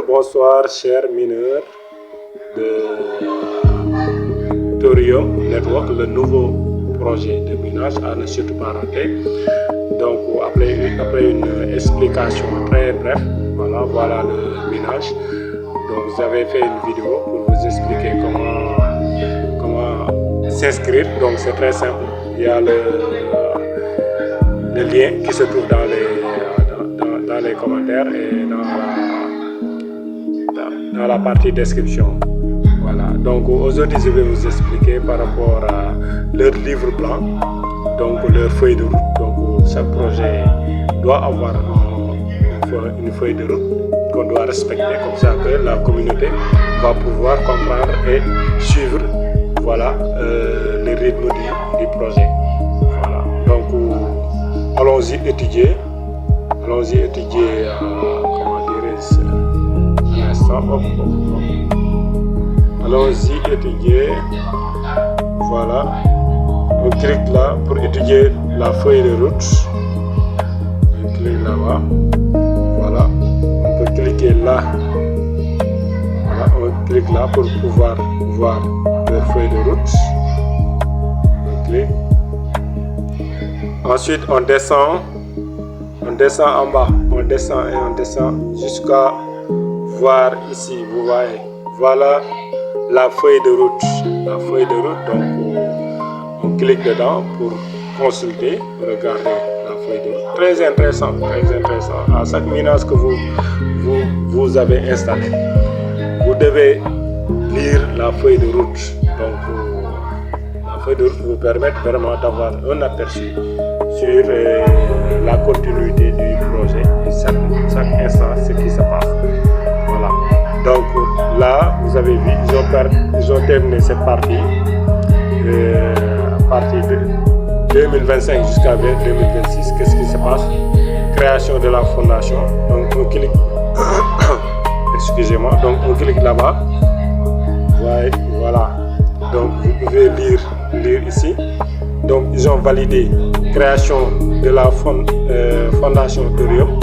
Bonsoir chers mineurs de Thorium Network, le nouveau projet de minage à ne surtout pas rater. Donc après une explication très brève, voilà le minage. Donc vous avez fait une vidéo pour vous expliquer comment s'inscrire. Donc c'est très simple, il y a le lien qui se trouve dans les commentaires et dans la partie description. Voilà, donc aujourd'hui je vais vous expliquer par rapport à leur livre blanc, donc leur feuille de route. Donc chaque projet doit avoir une feuille de route qu'on doit respecter, comme ça que la communauté va pouvoir comprendre et suivre le rythme du projet. Voilà, donc allons-y étudier comment dirais-je, un instant, allons-y étudier. Voilà, on clique là pour étudier la feuille de route. On clique là-bas. Voilà, on peut cliquer là. Voilà, on clique là pour pouvoir voir leur feuille de route. On clique. Ensuite, on descend en bas. On descend jusqu'à voir ici. Vous voyez, voilà la feuille de route. Donc on clique dedans pour consulter, regarder la feuille de route. Très intéressant. À chaque minage que vous avez installé, vous devez lire la feuille de route. Donc la feuille de route vous permet vraiment d'avoir un aperçu sur la continuité du projet et chaque instant ce qui se passe. Voilà. Donc là, vous avez vu, ils ont terminé cette partie à partir de 2025 jusqu'à 2026. Qu'est-ce qui se passe? Création de la fondation. Donc on clique, excusez-moi, donc on clique là-bas. Voilà. Donc vous pouvez lire ici. Donc ils ont validé création de la fondation Thorium.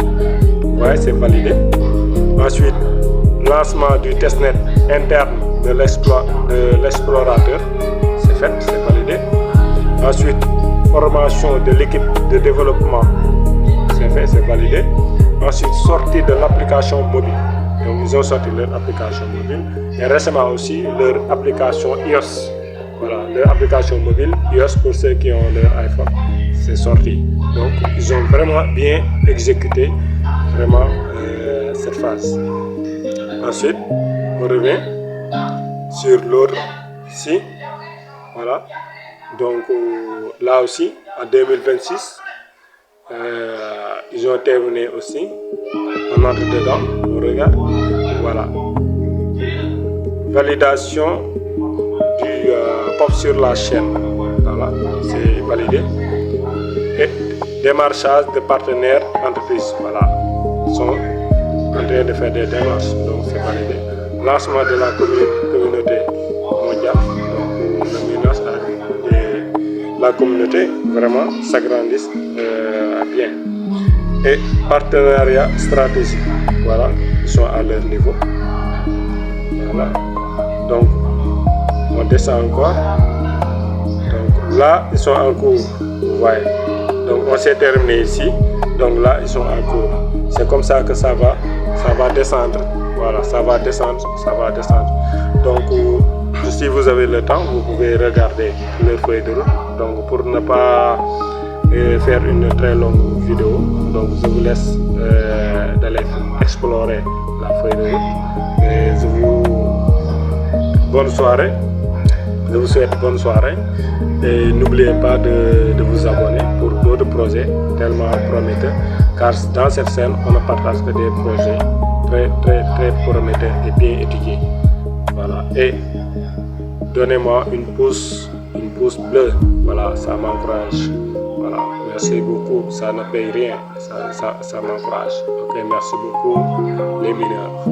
Ouais, c'est validé. Ensuite, lancement du testnet interne de l'explorateur, c'est fait, c'est validé. Ensuite, formation de l'équipe de développement, c'est fait, c'est validé. Ensuite, sortie de l'application mobile. Donc ils ont sorti leur application mobile et récemment aussi leur application iOS. Voilà, leur application mobile iOS pour ceux qui ont leur iPhone, c'est sorti. Donc ils ont vraiment bien exécuté cette phase. Ensuite, on revient sur l'autre ici. Voilà. Donc là aussi, en 2026, ils ont terminé aussi. On entre dedans, on regarde. Voilà. Validation du pop sur la chaîne. Voilà, c'est validé. Et démarchage de partenaires entreprises. Voilà. Ils sont en train de faire des démarches, donc c'est validé. Lancement de la communauté mondiale, donc le minage et la communauté vraiment s'agrandissent bien. Et partenariat stratégique, voilà, ils sont à leur niveau. Voilà, donc on descend encore. Donc là, ils sont en cours, vous voyez. Donc on s'est terminé ici, donc là, ils sont en cours. C'est comme ça que ça va descendre. Voilà, ça va descendre. Donc, si vous avez le temps, vous pouvez regarder les feuilles de route. Donc, pour ne pas faire une très longue vidéo, donc je vous laisse d'aller explorer la feuille de route. Et je vous souhaite bonne soirée. Et n'oubliez pas de vous abonner pour d'autres projets tellement prometteurs, car dans cette chaîne on ne partage que des projets très prometteurs et bien étudiés. Voilà, et donnez-moi une pouce bleue, voilà, ça m'encourage. Voilà, merci beaucoup, ça ne paye rien, ça m'encourage. Ok, merci beaucoup les mineurs.